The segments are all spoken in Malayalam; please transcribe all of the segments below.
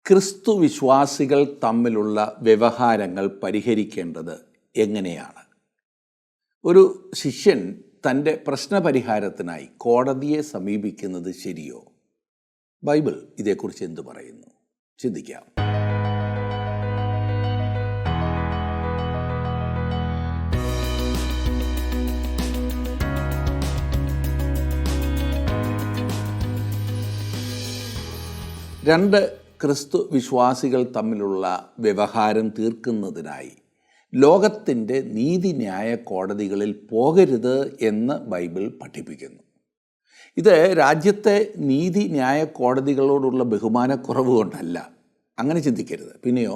ക്രിസ്തു വിശ്വാസികൾ തമ്മിലുള്ള വ്യവഹാരങ്ങൾ പരിഹരിക്കേണ്ടത് എങ്ങനെയാണ്? ഒരു ശിഷ്യൻ തൻ്റെ പ്രശ്നപരിഹാരത്തിനായി കോടതിയെ സമീപിക്കുന്നത് ശരിയോ? ബൈബിൾ ഇതേക്കുറിച്ച് എന്തു പറയുന്നു? ചിന്തിക്കാം. രണ്ട് ക്രിസ്തു വിശ്വാസികൾ തമ്മിലുള്ള വ്യവഹാരം തീർക്കുന്നതിനായി ലോകത്തിൻ്റെ നീതിന്യായ കോടതികളിൽ പോകരുത് എന്ന് ബൈബിൾ പഠിപ്പിക്കുന്നു. ഇത് രാജ്യത്തെ നീതിന്യായ കോടതികളോടുള്ള ബഹുമാനക്കുറവ് കൊണ്ടല്ല, അങ്ങനെ ചിന്തിക്കരുത്. പിന്നെയോ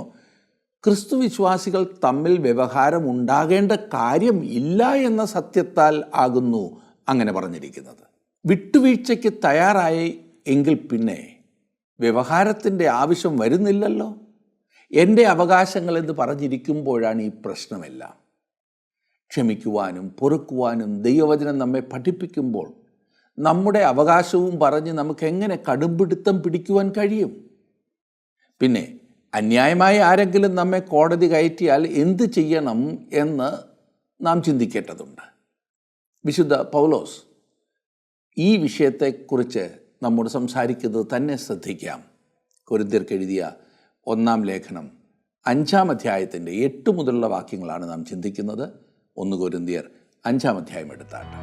ക്രിസ്തു വിശ്വാസികൾ തമ്മിൽ വ്യവഹാരം ഉണ്ടാകേണ്ട കാര്യം ഇല്ല എന്ന സത്യത്താൽ ആകുന്നു അങ്ങനെ പറഞ്ഞിരിക്കുന്നത്. വിട്ടുവീഴ്ചയ്ക്ക് തയ്യാറായി എങ്കിൽ പിന്നെ വ്യവഹാരത്തിൻ്റെ ആവശ്യം വരുന്നില്ലല്ലോ. എൻ്റെ അവകാശങ്ങൾ എന്ന് പറഞ്ഞിരിക്കുമ്പോഴാണ് ഈ പ്രശ്നമെല്ലാം. ക്ഷമിക്കുവാനും പൊറുക്കുവാനും ദൈവവചനം നമ്മെ പഠിപ്പിക്കുമ്പോൾ നമ്മുടെ അവകാശവും പറഞ്ഞ് നമുക്ക് എങ്ങനെ കടുംപിടുത്തം പിടിക്കുവാൻ കഴിയും? പിന്നെ അന്യായമായി ആരെങ്കിലും നമ്മെ കോടതി കയറ്റിയാൽ എന്ത് ചെയ്യണം എന്ന് നാം ചിന്തിക്കേണ്ടതുണ്ട്. വിശുദ്ധ പൗലോസ് ഈ വിഷയത്തെക്കുറിച്ച് നമ്മോട് സംസാരിക്കുന്നത് തന്നെ ശ്രദ്ധിക്കാം. കൊരിന്ത്യർക്ക് എഴുതിയ 1-ാം ലേഖനം 5-ാം അധ്യായത്തിൻ്റെ 8 മുതലുള്ള വാക്യങ്ങളാണ് നാം ചിന്തിക്കുന്നത്. 1 കൊരിന്ത്യർ 5-ാം അധ്യായം എടുത്താട്ട്.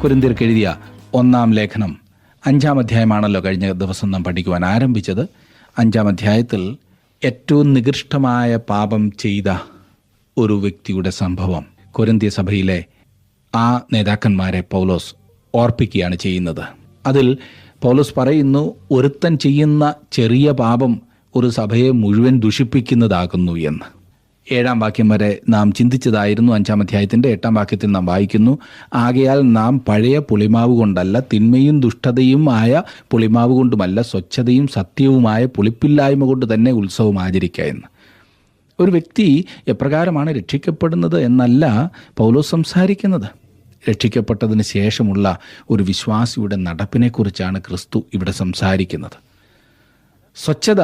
കൊരിന്ത്യർക്ക് എഴുതിയ 1-ാം ലേഖനം 5-ാം അധ്യായമാണല്ലോ കഴിഞ്ഞ ദിവസം നാം പഠിക്കുവാൻ ആരംഭിച്ചത്. 5-ാം അധ്യായത്തിൽ ഏറ്റവും നികൃഷ്ടമായ പാപം ചെയ്ത ഒരു വ്യക്തിയുടെ സംഭവം കൊരിന്ത്യ സഭയിലെ ആ നേതാക്കന്മാരെ പൗലോസ് ഓർപ്പിക്കുകയാണ് ചെയ്യുന്നത്. അതിൽ പൗലോസ് പറയുന്നു, ഒരുത്തൻ ചെയ്യുന്ന ചെറിയ പാപം ഒരു സഭയെ മുഴുവൻ ദുഷിപ്പിക്കുന്നതാകുന്നു എന്ന്. 7-ാം വാക്യം വരെ നാം ചിന്തിച്ചതായിരുന്നു. 5-ാം അധ്യായത്തിൻ്റെ 8-ാം വാക്യത്തിൽ നാം വായിക്കുന്നു, ആകയാൽ നാം പഴയ പുളിമാവ് കൊണ്ടല്ല, തിന്മയും ദുഷ്ടതയും ആയ പുളിമാവ് കൊണ്ടുമല്ല, സ്വച്ഛതയും സത്യവുമായ പുളിപ്പില്ലായ്മ കൊണ്ട് തന്നെ ഉത്സവം ആചരിക്കുക എന്ന്. ഒരു വ്യക്തി എപ്രകാരമാണ് രക്ഷിക്കപ്പെടുന്നത് എന്നല്ല പൗലോസ് സംസാരിക്കുന്നത്. രക്ഷിക്കപ്പെട്ടതിന് ശേഷമുള്ള ഒരു വിശ്വാസിയുടെ നടപ്പിനെക്കുറിച്ചാണ് ക്രിസ്തു ഇവിടെ സംസാരിക്കുന്നത്. സ്വച്ഛത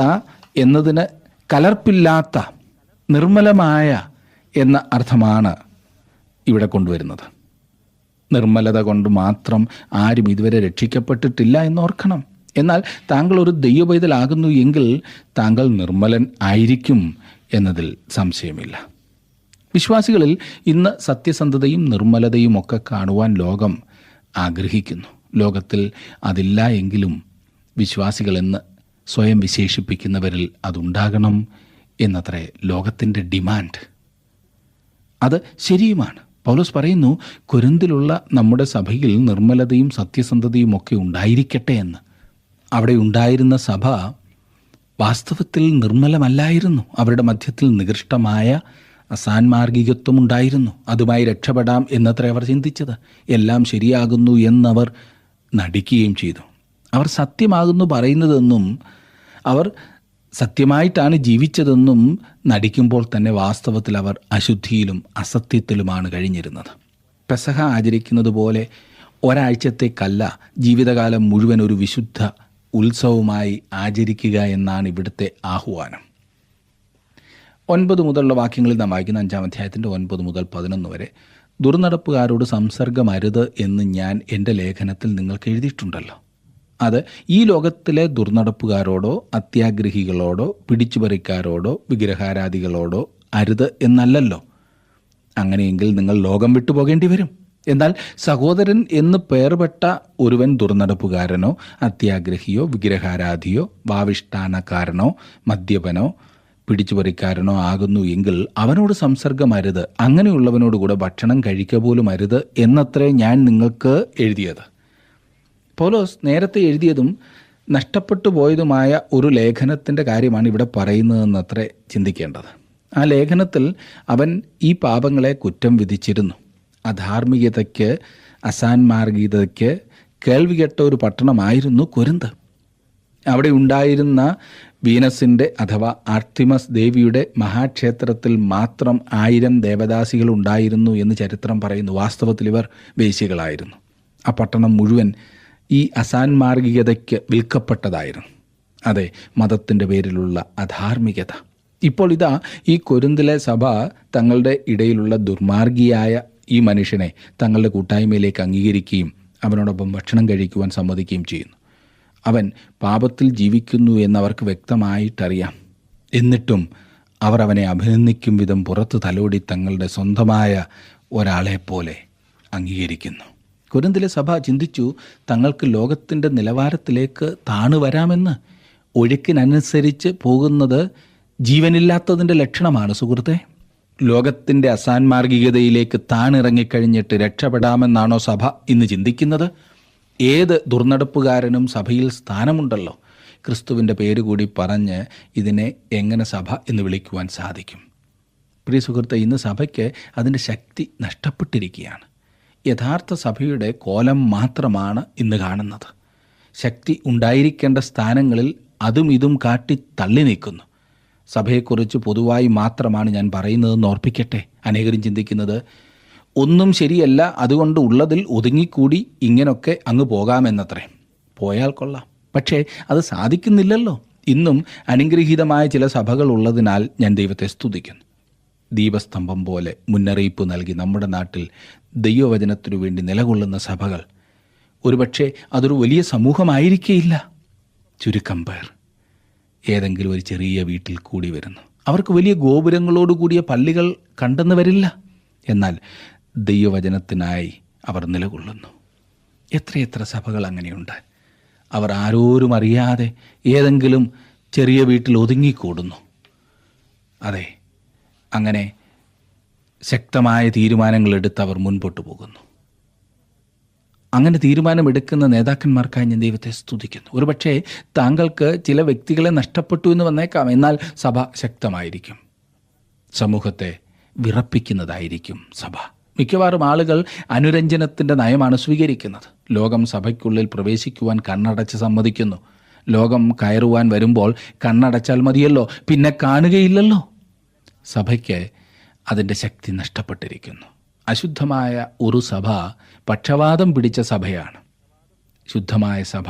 എന്നതിന് കലർപ്പില്ലാത്ത, നിർമ്മലമായ എന്ന അർത്ഥമാണ് ഇവിടെ കൊണ്ടുവരുന്നത്. നിർമ്മലത കൊണ്ട് മാത്രം ആരും ഇതുവരെ രക്ഷിക്കപ്പെട്ടിട്ടില്ല എന്നോർക്കണം. എന്നാൽ താങ്കൾ ഒരു ദൈവപൈതലാകുന്നു എങ്കിൽ താങ്കൾ നിർമ്മലൻ ആയിരിക്കും എന്നതിൽ സംശയമില്ല. വിശ്വാസികളിൽ ഇന്ന് സത്യസന്ധതയും നിർമ്മലതയും ഒക്കെ കാണുവാൻ ലോകം ആഗ്രഹിക്കുന്നു. ലോകത്തിൽ അതില്ല എങ്കിലും വിശ്വാസികളെന്ന് സ്വയം വിശേഷിപ്പിക്കുന്നവരിൽ അതുണ്ടാകണം എന്നത്രേ ലോകത്തിൻ്റെ ഡിമാൻഡ്. അത് ശരിയുമാണ്. പൗലോസ് പറയുന്നു, കൊരിന്തിലുള്ള നമ്മുടെ സഭയിൽ നിർമ്മലതയും സത്യസന്ധതയും ഒക്കെ ഉണ്ടായിരിക്കട്ടെ എന്ന്. അവിടെ ഉണ്ടായിരുന്ന സഭ വാസ്തവത്തിൽ നിർമ്മലമല്ലായിരുന്നു. അവരുടെ മധ്യത്തിൽ നികൃഷ്ടമായ അസാൻമാർഗികത്വം ഉണ്ടായിരുന്നു. അതുമായി രക്ഷപ്പെടാം എന്നത്ര അവർ ചിന്തിച്ചത്. എല്ലാം ശരിയാകുന്നു എന്നവർ നടിക്കുകയും ചെയ്തു. അവർ സത്യമാകുന്നു പറയുന്നതെന്നും അവർ സത്യമായിട്ടാണ് ജീവിച്ചതെന്നും നടിക്കുമ്പോൾ തന്നെ വാസ്തവത്തിൽ അവർ അശുദ്ധിയിലും അസത്യത്തിലുമാണ് കഴിഞ്ഞിരുന്നത്. പെസഹ ആചരിക്കുന്നത് പോലെ ഒരാഴ്ചത്തേക്കല്ല, ജീവിതകാലം മുഴുവൻ ഒരു വിശുദ്ധ ഉത്സവമായി ആചരിക്കുക എന്നാണ് ഇവിടുത്തെ ആഹ്വാനം. 9 മുതലുള്ള വാക്യങ്ങളിൽ നാം വായിക്കുന്ന 5-ാം അധ്യായത്തിൻ്റെ 9 മുതൽ 11 വരെ, ദുർനടപ്പുകാരോട് സംസർഗമരുത് എന്ന് ഞാൻ എൻ്റെ ലേഖനത്തിൽ നിങ്ങൾക്ക് എഴുതിയിട്ടുണ്ടല്ലോ. അത് ഈ ലോകത്തിലെ ദുർനടപ്പുകാരോടോ അത്യാഗ്രഹികളോടോ പിടിച്ചുപറിക്കാരോടോ വിഗ്രഹാരാധികളോടോ അരുത് എന്നല്ലല്ലോ. അങ്ങനെയെങ്കിൽ നിങ്ങൾ ലോകം വിട്ടുപോകേണ്ടി വരും. എന്നാൽ സഹോദരൻ എന്ന് പേർപെട്ട ഒരുവൻ ദുർനടപ്പുകാരനോ അത്യാഗ്രഹിയോ വിഗ്രഹാരാധിയോ വാവിഷ്ഠാനക്കാരനോ മദ്യപനോ പിടിച്ചുപറിക്കാരനോ ആകുന്നു എങ്കിൽ അവനോട് സംസർഗമരുത്, അങ്ങനെയുള്ളവനോട് കൂടെ ഭക്ഷണം കഴിക്കുക പോലും അരുത് എന്നത്രേ ഞാൻ നിങ്ങൾക്ക് എഴുതിയത്. പൗലോസ് നേരത്തെ എഴുതിയതും നഷ്ടപ്പെട്ടു പോയതുമായ ഒരു ലേഖനത്തിൻ്റെ കാര്യമാണ് ഇവിടെ പറയുന്നതെന്നത്രേ ചിന്തിക്കേണ്ടത്. ആ ലേഖനത്തിൽ അവൻ ഈ പാപങ്ങളെ കുറ്റം വിധിച്ചിരുന്നു. അധാർമികതയ്ക്ക്, അസാൻമാർഗികതയ്ക്ക് കേൾവികെട്ട ഒരു പട്ടണമായിരുന്നു കൊരിന്ത്. അവിടെ ഉണ്ടായിരുന്ന വീനസിൻ്റെ അഥവാ ആർട്ടിമസ് ദേവിയുടെ മഹാക്ഷേത്രത്തിൽ മാത്രം 1000 ദേവദാസികൾ ഉണ്ടായിരുന്നു എന്ന് ചരിത്രം പറയുന്നു. വാസ്തവത്തിൽ ഇവർ വേശ്യകളായിരുന്നു. ആ പട്ടണം മുഴുവൻ ഈ അസാൻമാർഗികതയ്ക്ക് വിൽക്കപ്പെട്ടതായിരുന്നു. അതെ, മതത്തിൻ്റെ പേരിലുള്ള അധാർമികത. ഇപ്പോൾ ഇതാ ഈ കൊരിന്തിലെ സഭ തങ്ങളുടെ ഇടയിലുള്ള ദുർമാർഗിയായ ഈ മനുഷ്യനെ തങ്ങളുടെ കൂട്ടായ്മയിലേക്ക് അംഗീകരിക്കുകയും അവനോടൊപ്പം ഭക്ഷണം കഴിക്കുവാൻ സമ്മതിക്കുകയും ചെയ്യുന്നു. അവൻ പാപത്തിൽ ജീവിക്കുന്നു എന്നവർക്ക് വ്യക്തമായിട്ടറിയാം. എന്നിട്ടും അവർ അവനെ അഭിനന്ദിക്കും വിധം പുറത്ത് തലോടി തങ്ങളുടെ സ്വന്തമായ ഒരാളെപ്പോലെ അംഗീകരിക്കുന്നു. കൊരിന്തിലെ സഭ ചിന്തിച്ചു, തങ്ങൾക്ക് ലോകത്തിൻ്റെ നിലവാരത്തിലേക്ക് താണു വരാമെന്ന്. ഒഴുക്കിനനുസരിച്ച് പോകുന്നത് ജീവനില്ലാത്തതിൻ്റെ ലക്ഷണമാണ് സുഹൃത്തെ. ലോകത്തിൻ്റെ അസാൻമാർഗികതയിലേക്ക് താണിറങ്ങിക്കഴിഞ്ഞിട്ട് രക്ഷപ്പെടാമെന്നാണോ സഭ ഇന്ന് ചിന്തിക്കുന്നത്? ഏത് ദുർനടപ്പുകാരനും സഭയിൽ സ്ഥാനമുണ്ടല്ലോ. ക്രിസ്തുവിൻ്റെ പേരുകൂടി പറഞ്ഞ് ഇതിനെ എങ്ങനെ സഭ എന്ന് വിളിക്കുവാൻ സാധിക്കും? പ്രിയ സുഹൃത്തെ, ഇന്ന് സഭയ്ക്ക് അതിൻ്റെ ശക്തി നഷ്ടപ്പെട്ടിരിക്കുകയാണ്. യഥാർത്ഥ സഭയുടെ കോലം മാത്രമാണ് ഇന്ന് കാണുന്നത്. ശക്തി ഉണ്ടായിരിക്കേണ്ട സ്ഥാനങ്ങളിൽ അതും ഇതും കാട്ടി തള്ളി നീക്കുന്നു. സഭയെക്കുറിച്ച് പൊതുവായി മാത്രമാണ് ഞാൻ പറയുന്നതെന്ന് ഓർപ്പിക്കട്ടെ. അനേകരും ചിന്തിക്കുന്നത് ഒന്നും ശരിയല്ല, അതുകൊണ്ട് ഉള്ളതിൽ ഒതുങ്ങിക്കൂടി ഇങ്ങനൊക്കെ അങ്ങ് പോകാമെന്നത്രേ. പോയാൽ കൊള്ളാം, പക്ഷേ അത് സാധിക്കുന്നില്ലല്ലോ. ഇന്നും അനുഗ്രഹീതമായ ചില സഭകൾ ഉള്ളതിനാൽ ഞാൻ ദൈവത്തെ സ്തുതിക്കുന്നു. ദീപസ്തംഭം പോലെ മുന്നറിയിപ്പ് നൽകി നമ്മുടെ നാട്ടിൽ ദൈവവചനത്തിനു വേണ്ടി നിലകൊള്ളുന്ന സഭകൾ ഒരുപക്ഷെ അതൊരു വലിയ സമൂഹമായിരിക്കേയില്ല. ചുരുക്കം പേർ ഏതെങ്കിലും ഒരു ചെറിയ വീട്ടിൽ കൂടി വരുന്നു. അവർക്ക് വലിയ ഗോപുരങ്ങളോടുകൂടിയ പള്ളികൾ കണ്ടെന്ന് വരില്ല. എന്നാൽ ദൈവവചനത്തിനായി അവർ നിലകൊള്ളുന്നു. എത്രയെത്ര സഭകൾ അങ്ങനെയുണ്ട്. അവർ ആരോരും അറിയാതെ ഏതെങ്കിലും ചെറിയ വീട്ടിൽ ഒതുങ്ങിക്കൂടുന്നു. അതെ, അങ്ങനെ ശക്തമായ തീരുമാനങ്ങളെടുത്ത് അവർ മുൻപോട്ട് പോകുന്നു. അങ്ങനെ തീരുമാനമെടുക്കുന്ന നേതാക്കന്മാർക്കായി ഞാൻ ദൈവത്തെ സ്തുതിക്കുന്നു. ഒരുപക്ഷെ താങ്കൾക്ക് ചില വ്യക്തികളെ നഷ്ടപ്പെട്ടു എന്ന് വന്നേക്കാം. എന്നാൽ സഭ ശക്തമായിരിക്കും. സമൂഹത്തെ വിറപ്പിക്കുന്നതായിരിക്കും സഭ. മിക്കവാറും ആളുകൾ അനുരഞ്ജനത്തിൻ്റെ നയമാണ് സ്വീകരിക്കുന്നത്. ലോകം സഭയ്ക്കുള്ളിൽ പ്രവേശിക്കുവാൻ കണ്ണടച്ച് സമ്മതിക്കുന്നു. ലോകം കയറുവാൻ വരുമ്പോൾ കണ്ണടച്ചാൽ മതിയല്ലോ, പിന്നെ കാണുകയില്ലല്ലോ. സഭയ്ക്ക് അതിൻ്റെ ശക്തി നഷ്ടപ്പെട്ടിരിക്കുന്നു. അശുദ്ധമായ ഒരു സഭ പക്ഷപാതം പിടിച്ച സഭയാണ്. ശുദ്ധമായ സഭ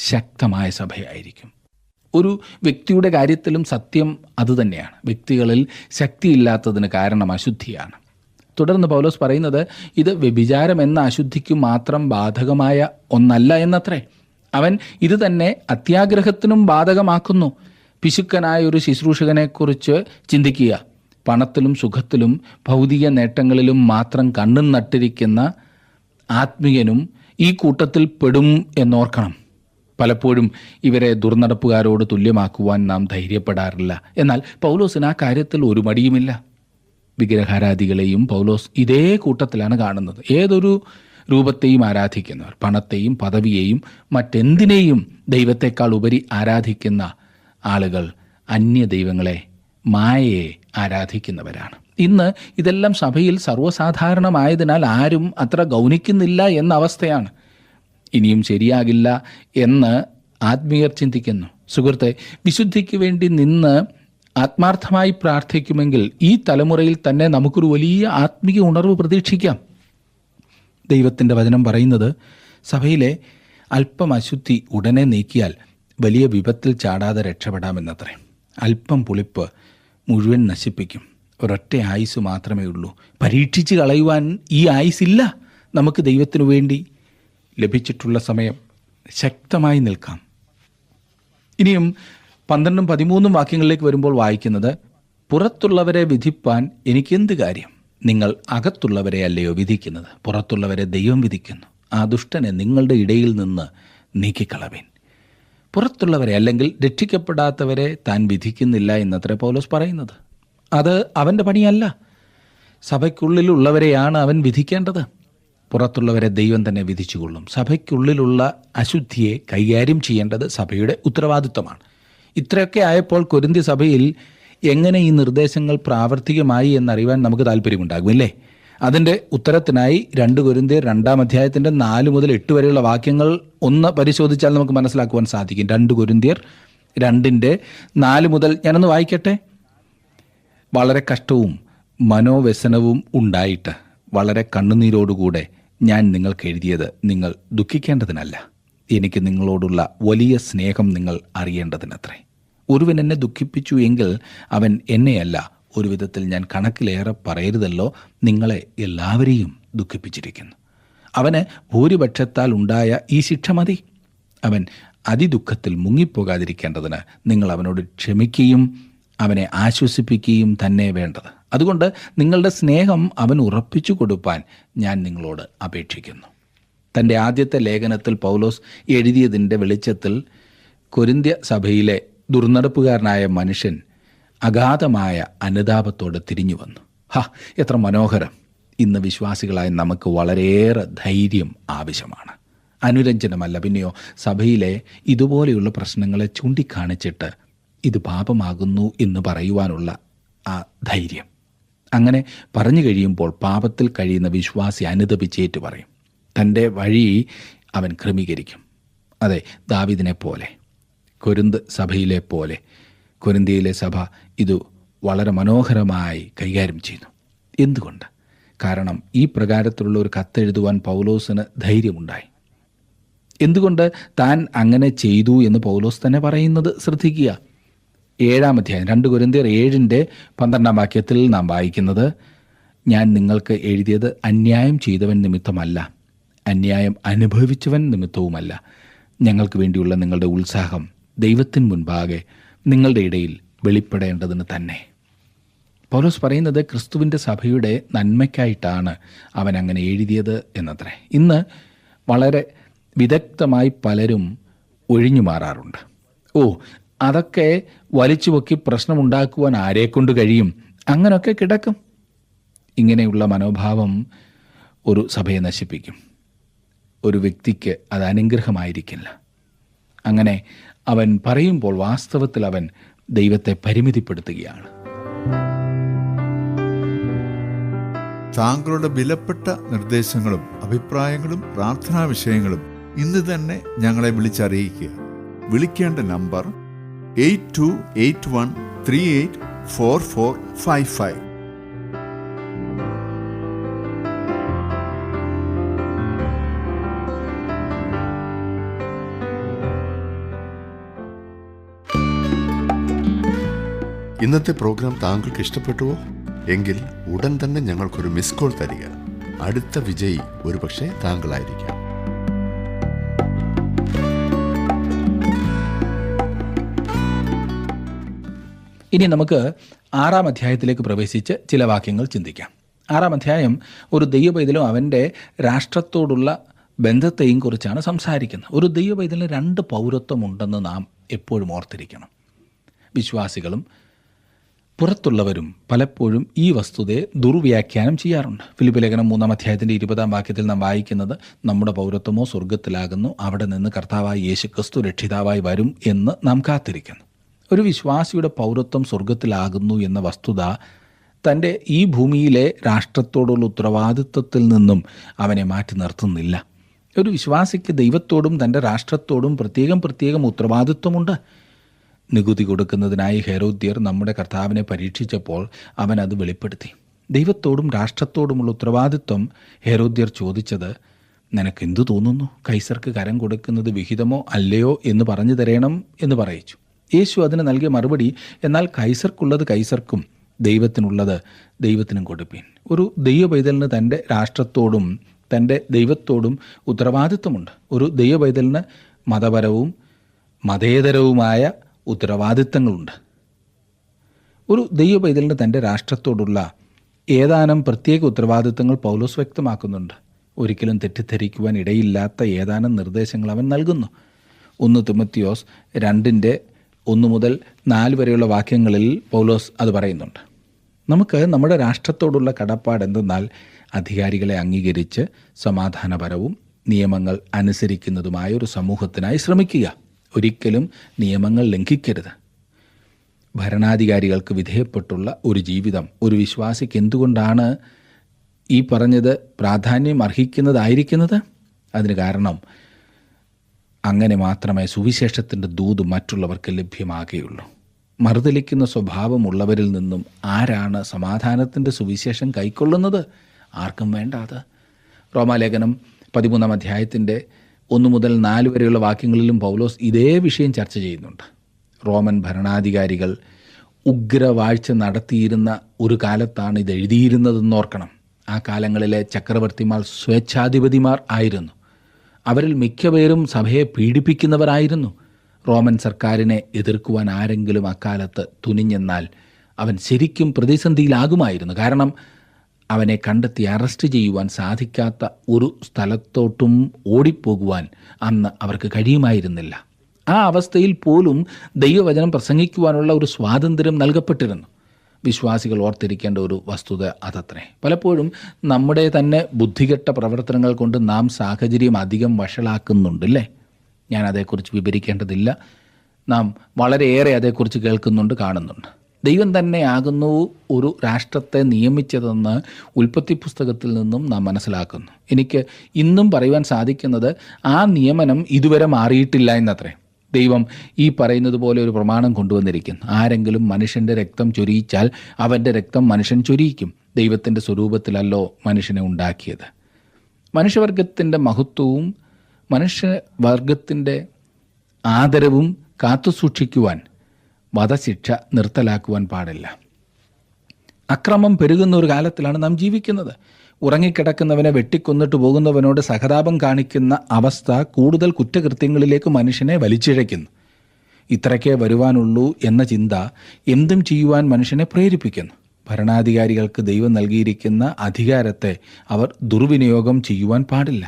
ശക്തമായ സഭയായിരിക്കും. ഒരു വ്യക്തിയുടെ കാര്യത്തിലും സത്യം അതുതന്നെയാണ്. വ്യക്തികളിൽ ശക്തിയില്ലാത്തതിന് കാരണം അശുദ്ധിയാണ്. തുടർന്ന് പൗലോസ് പറയുന്നത് ഇത് വ്യഭിചാരം എന്ന അശുദ്ധിക്ക് മാത്രം ബാധകമായ ഒന്നല്ല എന്നത്രേ. അവൻ ഇത് തന്നെ അത്യാഗ്രഹത്തിനും ബാധകമാക്കുന്നു. പിശുക്കനായ ഒരു ശുശ്രൂഷകനെക്കുറിച്ച് ചിന്തിക്കുക. പണത്തിലും സുഖത്തിലും ഭൗതിക നേട്ടങ്ങളിലും മാത്രം കണ്ണും നട്ടിരിക്കുന്ന ആത്മീയനും ഈ കൂട്ടത്തിൽ പെടും എന്നോർക്കണം. പലപ്പോഴും ഇവരെ ദുർനടപ്പുകാരോട് തുല്യമാക്കുവാൻ നാം ധൈര്യപ്പെടാറില്ല. എന്നാൽ പൗലോസിന് ആ കാര്യത്തിൽ ഒരു മടിയുമില്ല. വിഗ്രഹാരാധികളെയും പൗലോസ് ഇതേ കൂട്ടത്തിലാണ് കാണുന്നത്. ഏതൊരു രൂപത്തെയും ആരാധിക്കുന്നവർ, പണത്തെയും പദവിയെയും മറ്റെന്തിനേയും ദൈവത്തെക്കാൾ ഉപരി ആരാധിക്കുന്ന ആളുകൾ അന്യ ദൈവങ്ങളെ, മായയെ ആരാധിക്കുന്നവരാണ്. ഇന്ന് ഇതെല്ലാം സഭയിൽ സർവ്വസാധാരണമായതിനാൽ ആരും അത്ര ഗൗനിക്കുന്നില്ല എന്ന അവസ്ഥയാണ്. ഇനിയും ശരിയാകില്ല എന്ന് ആത്മീയർ ചിന്തിക്കുന്നു. സുഹൃത്തെ, വിശുദ്ധിക്ക് വേണ്ടി നിന്ന് ആത്മാർത്ഥമായി പ്രാർത്ഥിക്കുമെങ്കിൽ ഈ തലമുറയിൽ തന്നെ നമുക്കൊരു വലിയ ആത്മീയ ഉണർവ് പ്രതീക്ഷിക്കാം. ദൈവത്തിൻ്റെ വചനം പറയുന്നത് സഭയിലെ അല്പം അശുദ്ധി ഉടനെ നീക്കിയാൽ വലിയ വിപത്തിൽ ചാടാതെ രക്ഷപ്പെടാമെന്നത്രേ. അല്പം പുളിപ്പ് മുഴുവൻ നശിപ്പിക്കും. ഒരൊറ്റ ആയുസ് മാത്രമേ ഉള്ളൂ. പരീക്ഷിച്ച് കളയുവാൻ ഈ ആയുസില്ല. നമുക്ക് ദൈവത്തിനു വേണ്ടി ലഭിച്ചിട്ടുള്ള സമയം ശക്തമായി നിൽക്കാം. ഇനിയും 12-13 വാക്യങ്ങളിലേക്ക് വരുമ്പോൾ വായിക്കുന്നത്, പുറത്തുള്ളവരെ വിധിപ്പാൻ എനിക്കെന്ത് കാര്യം? നിങ്ങൾ അകത്തുള്ളവരെ അല്ലയോ വിധിക്കുന്നത്? പുറത്തുള്ളവരെ ദൈവം വിധിക്കുന്നു. ആ ദുഷ്ടനെ നിങ്ങളുടെ ഇടയിൽ നിന്ന് നീക്കിക്കളവിൻ. പുറത്തുള്ളവരെ, അല്ലെങ്കിൽ രക്ഷിക്കപ്പെടാത്തവരെ താൻ വിധിക്കുന്നില്ല എന്നത്രേ പൗലോസ് പറയുന്നത്. അത് അവൻ്റെ പണിയല്ല. സഭയ്ക്കുള്ളിലുള്ളവരെയാണ് അവൻ വിധിക്കേണ്ടത്. പുറത്തുള്ളവരെ ദൈവം തന്നെ വിധിച്ചുകൊള്ളും. സഭയ്ക്കുള്ളിലുള്ള അശുദ്ധിയെ കൈകാര്യം ചെയ്യേണ്ടത് സഭയുടെ ഉത്തരവാദിത്വമാണ്. ഇത്രയൊക്കെ ആയപ്പോൾ കൊരിന്ത്യ സഭയിൽ എങ്ങനെ ഈ നിർദ്ദേശങ്ങൾ പ്രാവർത്തികമായി എന്നറിയുവാൻ നമുക്ക് താല്പര്യമുണ്ടാകുമല്ലേ? അതിൻ്റെ ഉത്തരത്തിനായി 2 കൊരിന്ത്യർ 2-ാം അധ്യായത്തിൻ്റെ 4 മുതൽ 8 വരെയുള്ള വാക്യങ്ങൾ ഒന്ന് പരിശോധിച്ചാൽ നമുക്ക് മനസ്സിലാക്കുവാൻ സാധിക്കും. 2 കൊരിന്ത്യർ 2-4 മുതൽ ഞാനൊന്ന് വായിക്കട്ടെ. വളരെ കഷ്ടവും മനോവ്യസനവും ഉണ്ടായിട്ട് വളരെ കണ്ണുനീരോടുകൂടെ ഞാൻ നിങ്ങൾക്ക് എഴുതിയത് നിങ്ങൾ ദുഃഖിക്കേണ്ടതിനല്ല, എനിക്ക് നിങ്ങളോടുള്ള വലിയ സ്നേഹം നിങ്ങൾ അറിയേണ്ടതിനത്രേ. ഒരുവൻ എന്നെ ദുഃഖിപ്പിച്ചു എങ്കിൽ അവൻ എന്നെയല്ല, ഒരു വിധത്തിൽ ഞാൻ കണക്കിലേറെ പറയരുതല്ലോ, നിങ്ങളെ എല്ലാവരെയും ദുഃഖിപ്പിച്ചിരിക്കുന്നു. അവന് ഭൂരിപക്ഷത്താൽ ഉണ്ടായ ഈ ശിക്ഷ മതി. അവൻ അതിദുഃഖത്തിൽ മുങ്ങിപ്പോകാതിരിക്കേണ്ടതിന് നിങ്ങൾ അവനോട് ക്ഷമിക്കുകയും അവനെ ആശ്വസിപ്പിക്കുകയും തന്നെ വേണ്ടത്. അതുകൊണ്ട് നിങ്ങളുടെ സ്നേഹം അവൻ ഉറപ്പിച്ചു കൊടുപ്പാൻ ഞാൻ നിങ്ങളോട് അപേക്ഷിക്കുന്നു. തൻ്റെ ആദ്യത്തെ ലേഖനത്തിൽ പൗലോസ് എഴുതിയതിൻ്റെ വെളിച്ചത്തിൽ കൊരിന്ത്യ സഭയിലെ ദുർനടപ്പുകാരനായ മനുഷ്യൻ അഗാധമായ അനുതാപത്തോടെ തിരിഞ്ഞു വന്നു. എത്ര മനോഹരം! ഇന്ന് വിശ്വാസികളായ നമുക്ക് വളരെയേറെ ധൈര്യം ആവശ്യമാണ്. അനുരഞ്ജനമല്ല, പിന്നെയോ സഭയിലെ ഇതുപോലെയുള്ള പ്രശ്നങ്ങളെ ചൂണ്ടിക്കാണിച്ചിട്ട് ഇത് പാപമാകുന്നു എന്ന് പറയുവാനുള്ള ആ ധൈര്യം. അങ്ങനെ പറഞ്ഞു കഴിയുമ്പോൾ പാപത്തിൽ കഴിയുന്ന വിശ്വാസി അനുതപിച്ചേറ്റ് പറയും. തൻ്റെ വഴി അവൻ ക്രമീകരിക്കും. അതെ, ദാവീദിനെ പോലെ, കൊരിന്ത് സഭയിലെ പോലെ കൊരിന്ത്യയിലെ സഭ ഇത് വളരെ മനോഹരമായി കൈകാര്യം ചെയ്യുന്നു. എന്തുകൊണ്ട്? കാരണം ഈ പ്രകാരത്തിലുള്ള ഒരു കത്തെഴുതുവാൻ പൗലോസിന് ധൈര്യമുണ്ടായി. എന്തുകൊണ്ട് താൻ അങ്ങനെ ചെയ്തു എന്ന് പൗലോസ് തന്നെ പറയുന്നത് ശ്രദ്ധിക്കുക. 7-ാം അധ്യായം 2 കൊരിന്ത്യർ 7:12 വാക്യത്തിൽ നാം വായിക്കുന്നത്, ഞാൻ നിങ്ങൾക്ക് എഴുതിയത് അന്യായം ചെയ്തവൻ നിമിത്തമല്ല, അന്യായം അനുഭവിച്ചവൻ നിമിത്തവുമല്ല, ഞങ്ങൾക്ക് വേണ്ടിയുള്ള നിങ്ങളുടെ ഉത്സാഹം ദൈവത്തിന് മുൻപാകെ നിങ്ങളുടെ ഇടയിൽ വെളിപ്പെടേണ്ടതിന് തന്നെ. പൗലോസ് പറയുന്നത് ക്രിസ്തുവിൻ്റെ സഭയുടെ നന്മയ്ക്കായിട്ടാണ് അവൻ അങ്ങനെ എഴുതിയത് എന്നത്രേ. ഇന്ന് വളരെ വിദഗ്ധമായി പലരും ഒഴിഞ്ഞു മാറാറുണ്ട്. അതൊക്കെ വലിച്ചു പൊക്കി പ്രശ്നമുണ്ടാക്കുവാൻ ആരെക്കൊണ്ട് കഴിയും, അങ്ങനെയൊക്കെ കിടക്കും. ഇങ്ങനെയുള്ള മനോഭാവം ഒരു സഭയെ നശിപ്പിക്കും. ഒരു വ്യക്തിക്ക് അത് അനുഗ്രഹമായിരിക്കില്ല. അങ്ങനെ അവൻ പറയുമ്പോൾ വാസ്തവത്തിൽ അവൻ ദൈവത്തെ പരിമിതിപ്പെടുത്തുകയാണ്. താങ്കളുടെ വിലപ്പെട്ട നിർദ്ദേശങ്ങളും അഭിപ്രായങ്ങളും പ്രാർത്ഥനാ വിഷയങ്ങളും ഇന്ന് തന്നെ ഞങ്ങളെ വിളിച്ചറിയിക്കുക. വിളിക്കേണ്ട നമ്പർ 8281384455. ഇന്നത്തെ പ്രോഗ്രാം താങ്കൾക്ക് ഇഷ്ടപ്പെട്ടുവോ? എങ്കിൽ ഉടൻ തന്നെ ഞങ്ങൾക്കൊരു മിസ് കോൾ തരിക. അടുത്ത വിജയി ഒരുപക്ഷെ താങ്കളായിരിക്കാം. ഇനി നമുക്ക് 6-ാം അധ്യായത്തിലേക്ക് പ്രവേശിച്ച് ചില വാക്യങ്ങൾ ചിന്തിക്കാം. 6-ാം അധ്യായം ഒരു ദൈവപൈതലും അവൻ്റെ രാഷ്ട്രത്തോടുള്ള ബന്ധത്തെയും കുറിച്ചാണ് സംസാരിക്കുന്നത്. ഒരു ദൈവപൈതലിന് 2 പൗരത്വമുണ്ടെന്ന് നാം എപ്പോഴും ഓർത്തിരിക്കണം. വിശ്വാസികളും പുറത്തുള്ളവരും പലപ്പോഴും ഈ വസ്തുതയെ ദുർവ്യാഖ്യാനം ചെയ്യാറുണ്ട്. ഫിലിപ്പി ലേഖനം 3-ാം അധ്യായത്തിൻ്റെ 20-ാം വാക്യത്തിൽ നാം വായിക്കുന്നത്, നമ്മുടെ പൗരത്വമോ സ്വർഗത്തിലാകുന്നു, അവിടെ നിന്ന് കർത്താവായ യേശുക്രിസ്തു രക്ഷിതാവായി വരും എന്ന് നാം കാത്തിരിക്കുന്നു. ഒരു വിശ്വാസിയുടെ പൗരത്വം സ്വർഗത്തിലാകുന്നു എന്ന വസ്തുത തൻ്റെ ഈ ഭൂമിയിലെ രാഷ്ട്രത്തോടുള്ള ഉത്തരവാദിത്വത്തിൽ നിന്നും അവനെ മാറ്റി നിർത്തുന്നില്ല. ഒരു വിശ്വാസിക്ക് ദൈവത്തോടും തൻ്റെ രാഷ്ട്രത്തോടും പ്രത്യേകം ഉത്തരവാദിത്വമുണ്ട്. നികുതി കൊടുക്കുന്നതിനായി ഹെരോദ്യർ നമ്മുടെ കർത്താവിനെ പരീക്ഷിച്ചപ്പോൾ അവൻ അത് വെളിപ്പെടുത്തി. ദൈവത്തോടും രാഷ്ട്രത്തോടുമുള്ള ഉത്തരവാദിത്വം ഹെരോദ്യർ ചോദിച്ചത്, നിനക്കെന്തു തോന്നുന്നു, കൈസർക്ക് കരം കൊടുക്കുന്നത് വിഹിതമോ അല്ലയോ എന്ന് പറഞ്ഞു തരണം എന്ന് പറയിച്ചു. യേശു അതിന് നൽകിയ മറുപടി, എന്നാൽ കൈസർക്കുള്ളത് കൈസർക്കും ദൈവത്തിനുള്ളത് ദൈവത്തിനും കൊടുപ്പീൻ. ഒരു ദൈവപൈതലിന് തൻ്റെ രാഷ്ട്രത്തോടും തൻ്റെ ദൈവത്തോടും ഉത്തരവാദിത്വമുണ്ട്. ഒരു ദൈവപൈതലിന് മതപരവും മതേതരവുമായ ഉത്തരവാദിത്തങ്ങളുണ്ട്. ഒരു ദൈവപൈതലിന് തൻ്റെ രാഷ്ട്രത്തോടുള്ള ഏതാനും പ്രത്യേക ഉത്തരവാദിത്തങ്ങൾ പൗലോസ് വ്യക്തമാക്കുന്നുണ്ട്. ഒരിക്കലും തെറ്റിദ്ധരിക്കുവാൻ ഇടയില്ലാത്ത ഏതാനും നിർദ്ദേശങ്ങൾ അവൻ നൽകുന്നു. 1 തിമോത്തിയോസ് 2:1-4 വരെയുള്ള വാക്യങ്ങളിൽ പൗലോസ് അത് പറയുന്നുണ്ട്. നമുക്ക് നമ്മുടെ രാഷ്ട്രത്തോടുള്ള കടപ്പാട് എന്തെന്നാൽ അധികാരികളെ അംഗീകരിച്ച് സമാധാനപരവും നിയമങ്ങൾ അനുസരിക്കുന്നതുമായ ഒരു സമൂഹത്തിനായി ശ്രമിക്കുക. ഒരിക്കലും നിയമങ്ങൾ ലംഘിക്കരുത്. ഭരണാധികാരികൾക്ക് വിധേയപ്പെട്ടുള്ള ഒരു ജീവിതം ഒരു വിശ്വാസിക്ക് എന്തുകൊണ്ടാണ് ഈ പറഞ്ഞത് പ്രാധാന്യം അർഹിക്കുന്നതായിരിക്കുന്നത്? അതിന് കാരണം അങ്ങനെ മാത്രമേ സുവിശേഷത്തിൻ്റെ ദൂത് മറ്റുള്ളവർക്ക് ലഭ്യമാകുകയുള്ളൂ. മറുതലിക്കുന്ന സ്വഭാവമുള്ളവരിൽ നിന്നും ആരാണ് സമാധാനത്തിൻ്റെ സുവിശേഷം കൈക്കൊള്ളുന്നത്? ആർക്കും വേണ്ട. അത് റോമാലേഖനം 13 അധ്യായത്തിൻ്റെ 1 മുതൽ 4 വരെയുള്ള വാക്യങ്ങളിലും പൗലോസ് ഇതേ വിഷയം ചർച്ച ചെയ്യുന്നുണ്ട്. റോമൻ ഭരണാധികാരികൾ ഉഗ്രവാഴ്ച നടത്തിയിരുന്ന ഒരു കാലത്താണ് ഇത് എഴുതിയിരുന്നതെന്ന് ഓർക്കണം. ആ കാലങ്ങളിലെ ചക്രവർത്തിമാർ സ്വേച്ഛാധിപതിമാർ ആയിരുന്നു. അവരിൽ മിക്കപേരും സഭയെ പീഡിപ്പിക്കുന്നവരായിരുന്നു. റോമൻ സർക്കാരിനെ എതിർക്കുവാൻ ആരെങ്കിലും അക്കാലത്ത് തുനിഞ്ഞെന്നാൽ അവൻ ശരിക്കും പ്രതിസന്ധിയിലാകുമായിരുന്നു. കാരണം അവനെ കണ്ടെത്തി അറസ്റ്റ് ചെയ്യുവാൻ സാധിക്കാത്ത ഒരു സ്ഥലത്തോട്ടും ഓടിപ്പോകുവാൻ അന്ന് അവർക്ക് കഴിയുമായിരുന്നില്ല. ആ അവസ്ഥയിൽ പോലും ദൈവവചനം പ്രസംഗിക്കുവാനുള്ള ഒരു സ്വാതന്ത്ര്യം നൽകപ്പെട്ടിരുന്നു. വിശ്വാസികൾ ഓർത്തിരിക്കേണ്ട ഒരു വസ്തുത അതത്രേ. പലപ്പോഴും നമ്മുടെ തന്നെ ബുദ്ധികെട്ട പ്രവർത്തനങ്ങൾ കൊണ്ട് നാം സാഹചര്യം അധികം വഷളാക്കുന്നുണ്ടല്ലേ. ഞാൻ അതേക്കുറിച്ച് വിവരിക്കേണ്ടതില്ല. നാം വളരെയേറെ അതേക്കുറിച്ച് കേൾക്കുന്നുണ്ട്, കാണുന്നുണ്ട്. ദൈവം തന്നെയാകുന്നു ഒരു രാഷ്ട്രത്തെ നിയമിച്ചതെന്ന് ഉൽപ്പത്തി പുസ്തകത്തിൽ നിന്നും നാം മനസ്സിലാക്കുന്നു. എനിക്ക് ഇന്നും പറയുവാൻ സാധിക്കുന്നത് ആ നിയമനം ഇതുവരെ മാറിയിട്ടില്ല എന്നത്രേ. ദൈവം ഈ പറയുന്നത് പോലെ ഒരു പ്രമാണം കൊണ്ടുവന്നിരിക്കുന്നു. ആരെങ്കിലും മനുഷ്യൻ്റെ രക്തം ചൊരിയിച്ചാൽ അവൻ്റെ രക്തം മനുഷ്യൻ ചൊരിയിക്കും. ദൈവത്തിൻ്റെ സ്വരൂപത്തിലല്ലോ മനുഷ്യനെ ഉണ്ടാക്കിയത്. മനുഷ്യവർഗത്തിൻ്റെ മഹത്വവും മനുഷ്യവർഗത്തിൻ്റെ ആദരവും കാത്തുസൂക്ഷിക്കുവാൻ വധശിക്ഷ നിർത്തലാക്കുവാൻ പാടില്ല. അക്രമം പെരുകുന്ന ഒരു കാലത്തിലാണ് നാം ജീവിക്കുന്നത്. ഉറങ്ങിക്കിടക്കുന്നവനെ വെട്ടിക്കൊന്നിട്ട് പോകുന്നവനോട് സഹതാപം കാണിക്കുന്ന അവസ്ഥ കൂടുതൽ കുറ്റകൃത്യങ്ങളിലേക്ക് മനുഷ്യനെ വലിച്ചിഴയ്ക്കുന്നു. ഇത്രയ്ക്കേ വരുവാനുള്ളൂ എന്ന ചിന്ത എന്തും ചെയ്യുവാൻ മനുഷ്യനെ പ്രേരിപ്പിക്കുന്നു. ഭരണാധികാരികൾക്ക് ദൈവം നൽകിയിരിക്കുന്ന അധികാരത്തെ അവർ ദുർവിനിയോഗം ചെയ്യുവാൻ പാടില്ല.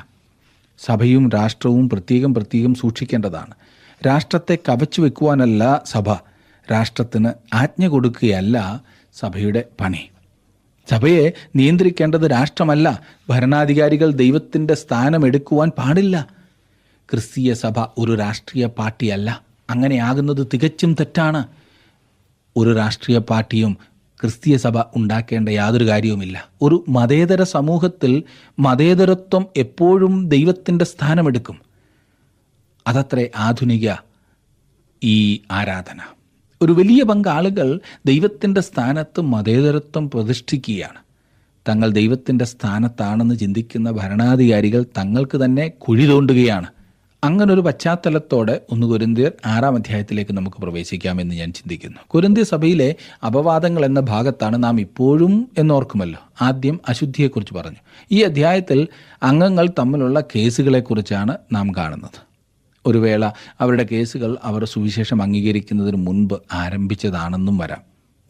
സഭയും രാഷ്ട്രവും പ്രത്യേകം സൂക്ഷിക്കേണ്ടതാണ്. രാഷ്ട്രത്തെ കവച്ചു വെക്കുവാനല്ല സഭ, രാഷ്ട്രത്തിന് ആജ്ഞ കൊടുക്കുകയല്ല സഭയുടെ പണി. സഭയെ നിയന്ത്രിക്കേണ്ടത് രാഷ്ട്രമല്ല. ഭരണാധികാരികൾ ദൈവത്തിൻ്റെ സ്ഥാനം എടുക്കുവാൻ പാടില്ല. ക്രിസ്തീയ സഭ ഒരു രാഷ്ട്രീയ പാർട്ടിയല്ല. അങ്ങനെയാകുന്നത് തികച്ചും തെറ്റാണ്. ഒരു രാഷ്ട്രീയ പാർട്ടിയും ക്രിസ്തീയ സഭ ഉണ്ടാക്കേണ്ട യാതൊരു കാര്യവുമില്ല. ഒരു മതേതര സമൂഹത്തിൽ മതേതരത്വം എപ്പോഴും ദൈവത്തിൻ്റെ സ്ഥാനമെടുക്കും. അതത്രേ ആധുനിക ഈ ആരാധന. ഒരു വലിയ പങ്ക് ആളുകൾ ദൈവത്തിൻ്റെ സ്ഥാനത്ത് മതേതരത്വം പ്രതിഷ്ഠിക്കുകയാണ്. തങ്ങൾ ദൈവത്തിൻ്റെ സ്ഥാനത്താണെന്ന് ചിന്തിക്കുന്ന ഭരണാധികാരികൾ തങ്ങൾക്ക് തന്നെ കുഴി തോണ്ടുകയാണ്. അങ്ങനൊരു പശ്ചാത്തലത്തോടെ 1 കൊരിന്ത്യർ 6 അധ്യായത്തിലേക്ക് നമുക്ക് പ്രവേശിക്കാമെന്ന് ഞാൻ ചിന്തിക്കുന്നു. കൊരിന്ത്യ സഭയിലെ അപവാദങ്ങൾ എന്ന ഭാഗത്താണ് നാം ഇപ്പോഴും എന്നോർക്കുമല്ലോ. ആദ്യം അശുദ്ധിയെക്കുറിച്ച് പറഞ്ഞു. ഈ അധ്യായത്തിൽ അംഗങ്ങൾ തമ്മിലുള്ള കേസുകളെക്കുറിച്ചാണ് നാം കാണുന്നത്. ഒരു വേള അവരുടെ കേസുകൾ അവർ സുവിശേഷം അംഗീകരിക്കുന്നതിന് മുൻപ് ആരംഭിച്ചതാണെന്നും വരാം.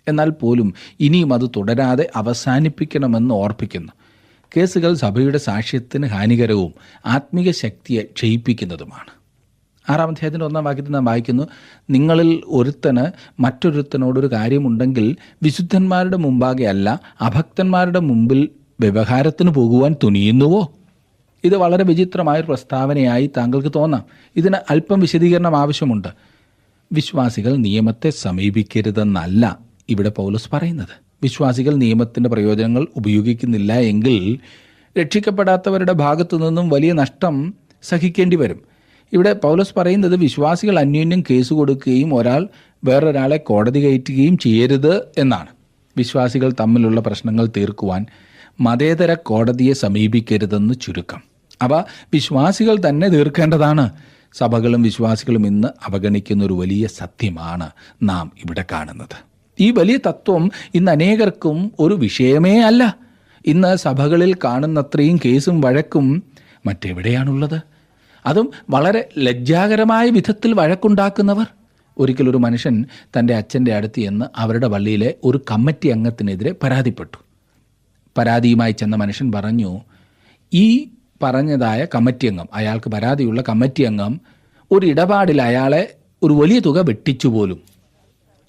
എന്നാൽ പോലും ഇനിയും അത് തുടരാതെ അവസാനിപ്പിക്കണമെന്ന് ഓർപ്പിക്കുന്നു. കേസുകൾ സഭയുടെ സാക്ഷ്യത്തിന് ഹാനികരവും ആത്മീക ശക്തിയെ ക്ഷയിപ്പിക്കുന്നതുമാണ്. 6 അധ്യായത്തിൻ്റെ 1 വാക്യത്തിൽ നാം വായിക്കുന്നു, നിങ്ങളിൽ ഒരുത്തന് മറ്റൊരുത്തനോടൊരു കാര്യമുണ്ടെങ്കിൽ വിശുദ്ധന്മാരുടെ മുമ്പാകെ അല്ല അഭക്തന്മാരുടെ മുമ്പിൽ വ്യവഹാരത്തിന് പോകുവാൻ തുനിയുന്നുവോ? ഇത് വളരെ വിചിത്രമായൊരു പ്രസ്താവനയായി താങ്കൾക്ക് തോന്നാം. ഇതിന് അല്പം വിശദീകരണം ആവശ്യമുണ്ട്. വിശ്വാസികൾ നിയമത്തെ സമീപിക്കരുതെന്നല്ല ഇവിടെ പൗലോസ് പറയുന്നത്. വിശ്വാസികൾ നിയമത്തിൻ്റെ പ്രയോജനങ്ങൾ ഉപയോഗിക്കുന്നില്ല എങ്കിൽ രക്ഷിക്കപ്പെടാത്തവരുടെ ഭാഗത്തു നിന്നും വലിയ നഷ്ടം സഹിക്കേണ്ടി വരും. ഇവിടെ പൗലോസ് പറയുന്നത് വിശ്വാസികൾ അന്യോന്യം കേസ് കൊടുക്കുകയും ഒരാൾ വേറൊരാളെ കോടതി കയറ്റുകയും ചെയ്യരുത് എന്നാണ്. വിശ്വാസികൾ തമ്മിലുള്ള പ്രശ്നങ്ങൾ തീർക്കുവാൻ മതേതര കോടതിയെ സമീപിക്കരുതെന്ന് ചുരുക്കം. അവ വിശ്വാസികൾ തന്നെ തീർക്കേണ്ടതാണ്. സഭകളും വിശ്വാസികളും ഇന്ന് അവഗണിക്കുന്ന ഒരു വലിയ സത്യമാണ് നാം ഇവിടെ കാണുന്നത്. ഈ വലിയ തത്വം ഇന്ന് അനേകർക്കും ഒരു വിഷയമേ അല്ല. ഇന്ന് സഭകളിൽ കാണുന്നത്രയും കേസും വഴക്കും മറ്റെവിടെയാണുള്ളത്? അതും വളരെ ലജ്ജാകരമായ വിധത്തിൽ വഴക്കുണ്ടാക്കുന്നവർ. ഒരിക്കലൊരു മനുഷ്യൻ തൻ്റെ അച്ഛൻ്റെ അടുത്ത് ചെന്ന് അവരുടെ പള്ളിയിലെ ഒരു കമ്മിറ്റി അംഗത്തിനെതിരെ പരാതിപ്പെട്ടു. പരാതിയുമായി ചെന്ന മനുഷ്യൻ പറഞ്ഞു, ഈ പറഞ്ഞതായ കമ്മിറ്റി അംഗം, അയാൾക്ക് പരാതിയുള്ള കമ്മിറ്റി അംഗം ഒരു ഇടപാടിൽ അയാളെ ഒരു വലിയ തുക വെട്ടിച്ചു പോലും.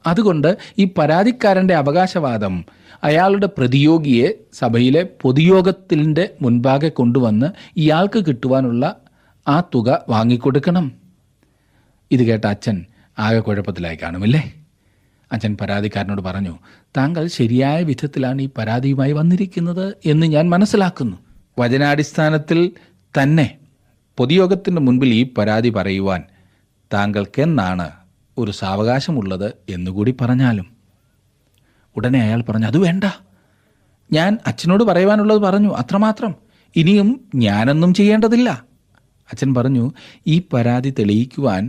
അതുകൊണ്ട് ഈ പരാതിക്കാരൻ്റെ അവകാശവാദം അയാളുടെ പ്രതിയോഗിയെ സഭയിലെ പൊതുയോഗത്തിൻ്റെ മുൻപാകെ കൊണ്ടുവന്ന് ഇയാൾക്ക് കിട്ടുവാനുള്ള ആ തുക വാങ്ങിക്കൊടുക്കണം. ഇത് കേട്ട അച്ഛൻ ആകെ കുഴപ്പത്തിലായി കാണുമല്ലേ? അച്ഛൻ പരാതിക്കാരനോട് പറഞ്ഞു, താങ്കൾ ശരിയായ വിധത്തിലാണ് ഈ പരാതിയുമായി വന്നിരിക്കുന്നത് എന്ന് ഞാൻ മനസ്സിലാക്കുന്നു. വചനാടിസ്ഥാനത്തിൽ തന്നെ പൊതുയോഗത്തിൻ്റെ മുൻപിൽ ഈ പരാതി പറയുവാൻ താങ്കൾക്കെന്നാണ് ഒരു സാവകാശമുള്ളത് എന്നുകൂടി പറഞ്ഞാലും. ഉടനെ അയാൾ പറഞ്ഞു, അത് വേണ്ട, ഞാൻ അച്ഛനോട് പറയുവാനുള്ളത് പറഞ്ഞു, അത്രമാത്രം. ഇനിയും ഞാനൊന്നും ചെയ്യേണ്ടതില്ല. അച്ഛൻ പറഞ്ഞു, ഈ പരാതി തെളിയിക്കുവാൻ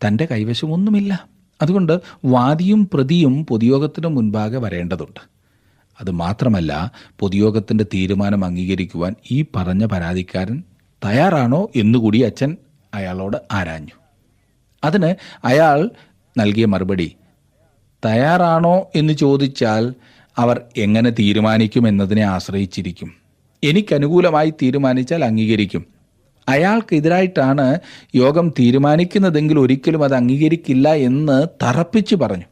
തൻ്റെ കൈവശമൊന്നുമില്ല. അതുകൊണ്ട് വാദിയും പ്രതിയും പൊതുയോഗത്തിന് മുൻപാകെ വരേണ്ടതുണ്ട്. അതുമാത്രമല്ല, പൊതുയോഗത്തിൻ്റെ തീരുമാനം അംഗീകരിക്കുവാൻ ഈ പറഞ്ഞ പരാതിക്കാരൻ തയ്യാറാണോ എന്നുകൂടി അച്ഛൻ അയാളോട് ആരാഞ്ഞു. അതിന് അയാൾ നൽകിയ മറുപടി, തയ്യാറാണോ എന്ന് ചോദിച്ചാൽ അവർ എങ്ങനെ തീരുമാനിക്കുമെന്നതിനെ ആശ്രയിച്ചിരിക്കും. എനിക്കനുകൂലമായി തീരുമാനിച്ചാൽ അംഗീകരിക്കും. അയാൾക്കെതിരായിട്ടാണ് യോഗം തീരുമാനിക്കുന്നതെങ്കിൽ ഒരിക്കലും അത് അംഗീകരിക്കില്ല എന്ന് തറപ്പിച്ച് പറഞ്ഞു.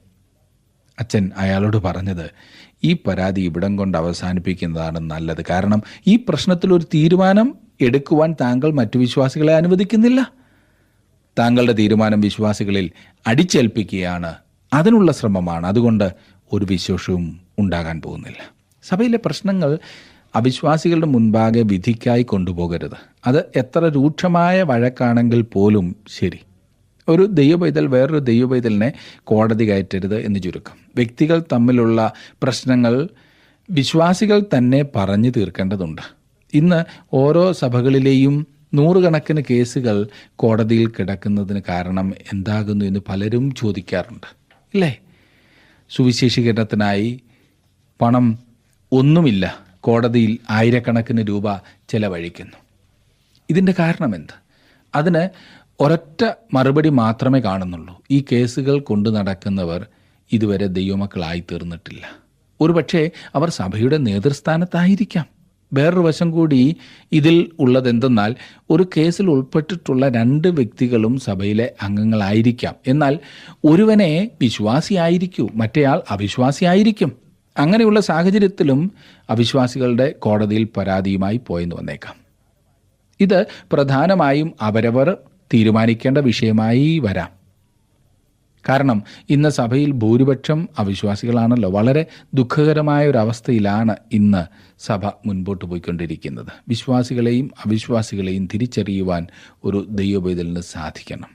അച്ഛൻ അയാളോട് പറഞ്ഞത്, ഈ പരാതി ഇവിടം കൊണ്ട് അവസാനിപ്പിക്കുന്നതാണ് നല്ലത്. കാരണം ഈ പ്രശ്നത്തിൽ ഒരു തീരുമാനം എടുക്കുവാൻ താങ്കൾ മറ്റു വിശ്വാസികളെ അനുവദിക്കുന്നില്ല. താങ്കളുടെ തീരുമാനം വിശ്വാസികളിൽ അടിച്ചേൽപ്പിക്കുകയാണ്. അതിനുള്ള ശ്രമമാണ്. അതുകൊണ്ട് ഒരു വിശേഷവും ഉണ്ടാകാൻ പോകുന്നില്ല. സഭയിലെ പ്രശ്നങ്ങൾ അവിശ്വാസികളുടെ മുൻപാകെ വിധിക്കായി കൊണ്ടുപോകരുത്. അത് എത്ര രൂക്ഷമായ വഴക്കാണെങ്കിൽ പോലും ശരി. ഒരു ദൈവപൈതൽ വേറൊരു ദൈവപൈതലിനെ കോടതി കയറ്റരുത് എന്ന് ചുരുക്കം. വ്യക്തികൾ തമ്മിലുള്ള പ്രശ്നങ്ങൾ വിശ്വാസികൾ തന്നെ പറഞ്ഞു തീർക്കേണ്ടതുണ്ട്. ഇന്ന് ഓരോ സഭകളിലെയും നൂറുകണക്കിന് കേസുകൾ കോടതിയിൽ കിടക്കുന്നതിന് കാരണം എന്താകുന്നു എന്ന് പലരും ചോദിക്കാറുണ്ട്, ഇല്ലേ? സുവിശേഷീകരണത്തിനായി പണം ഒന്നുമില്ല, കോടതിയിൽ ആയിരക്കണക്കിന് രൂപ ചെലവഴിക്കുന്നു. ഇതിൻ്റെ കാരണം എന്ത്? അതിന് ഒരൊറ്റ മറുപടി മാത്രമേ കാണുന്നുള്ളൂ. ഈ കേസുകൾ കൊണ്ടു നടക്കുന്നവർ ഇതുവരെ ദൈവമക്കളായി തീർന്നിട്ടില്ല. ഒരുപക്ഷെ അവർ സഭയുടെ നേതൃസ്ഥാനത്തായിരിക്കാം. വേറൊരു വശം കൂടി ഇതിൽ ഉള്ളതെന്തെന്നാൽ, ഒരു കേസിൽ ഉൾപ്പെട്ടിട്ടുള്ള 2 വ്യക്തികളും സഭയിലെ അംഗങ്ങളായിരിക്കാം. എന്നാൽ ഒരുവനെ വിശ്വാസിയായിരിക്കൂ, മറ്റേയാൾ അവിശ്വാസിയായിരിക്കും. അങ്ങനെയുള്ള സാഹചര്യത്തിലും അവിശ്വാസികളുടെ കോടതിയിൽ പരാതിയുമായി പോയെന്ന് വന്നേക്കാം. ഇത് പ്രധാനമായും അവരവർ തീരുമാനിക്കേണ്ട വിഷയമായി വരാം. കാരണം ഇന്ന് സഭയിൽ ഭൂരിപക്ഷം അവിശ്വാസികളാണല്ലോ. വളരെ ദുഃഖകരമായ ഒരു അവസ്ഥയിലാണ് ഇന്ന് സഭ മുൻപോട്ട് പോയിക്കൊണ്ടിരിക്കുന്നത്. വിശ്വാസികളെയും അവിശ്വാസികളെയും തിരിച്ചറിയുവാൻ ഒരു ദൈവപൈതലിന് സാധിക്കണം.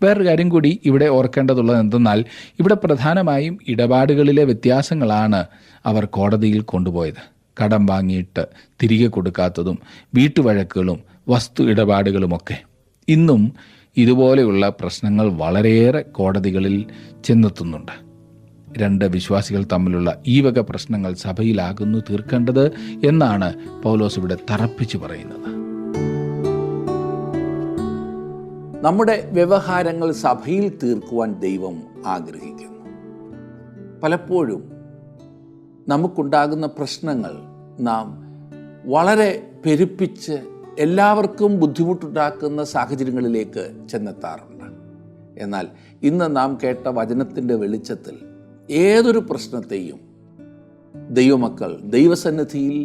വേറൊരു കാര്യം കൂടി ഇവിടെ ഓർക്കേണ്ടതുള്ളത് എന്തെന്നാൽ, ഇവിടെ പ്രധാനമായും ഇടപാടുകളിലെ വ്യത്യാസങ്ങളാണ് അവർ കോടതിയിൽ കൊണ്ടുപോയത്. കടം വാങ്ങിയിട്ട് തിരികെ കൊടുക്കാത്തതും വീട്ടുവഴക്കുകളും വസ്തു ഇടപാടുകളുമൊക്കെ. ഇന്നും ഇതുപോലെയുള്ള പ്രശ്നങ്ങൾ വളരെയേറെ കോടതികളിൽ ചെന്നെത്തുന്നുണ്ട്. 2 വിശ്വാസികൾ തമ്മിലുള്ള ഈ വക പ്രശ്നങ്ങൾ സഭയിലാകുന്നു തീർക്കേണ്ടത് എന്നാണ് പൗലോസ് ഇവിടെ തറപ്പിച്ചു പറയുന്നത്. നമ്മുടെ വ്യവഹാരങ്ങൾ സഭയിൽ തീർക്കുവാൻ ദൈവം ആഗ്രഹിക്കുന്നു. പലപ്പോഴും നമുക്കുണ്ടാകുന്ന പ്രശ്നങ്ങൾ നാം വളരെ പെരുപ്പിച്ച് എല്ലാവർക്കും ബുദ്ധിമുട്ടുണ്ടാക്കുന്ന സാഹചര്യങ്ങളിലേക്ക് ചെന്നെത്താറുണ്ട്. എന്നാൽ ഇന്ന് നാം കേട്ട വചനത്തിൻ്റെ വെളിച്ചത്തിൽ ഏതൊരു പ്രശ്നത്തെയും ദൈവമക്കൾ ദൈവസന്നിധിയിൽ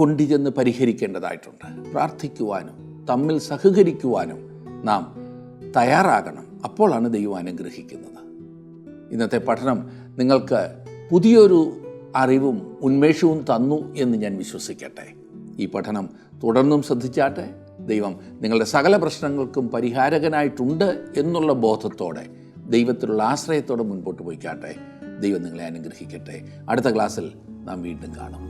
കൊണ്ടുചെന്ന് പരിഹരിക്കേണ്ടതായിട്ടുണ്ട്. പ്രാർത്ഥിക്കുവാനും തമ്മിൽ സഹകരിക്കുവാനും നാം തയ്യാറാകണം. അപ്പോഴാണ് ദൈവം അനുഗ്രഹിക്കുന്നത്. ഇന്നത്തെ പഠനം നിങ്ങൾക്ക് പുതിയൊരു അറിവും ഉന്മേഷവും തന്നു എന്ന് ഞാൻ വിശ്വസിക്കട്ടെ. ഈ പഠനം തുടർന്നും ശ്രദ്ധിച്ചാട്ടെ. ദൈവം നിങ്ങളുടെ സകല പ്രശ്നങ്ങൾക്കും പരിഹാരകനായിട്ടുണ്ട് എന്നുള്ള ബോധത്തോടെ, ദൈവത്തിലുള്ള ആശ്രയത്തോടെ മുൻപോട്ട് പോയിക്കാട്ടെ. ദൈവം നിങ്ങളെ അനുഗ്രഹിക്കട്ടെ. അടുത്ത ക്ലാസ്സിൽ നാം വീണ്ടും കാണും.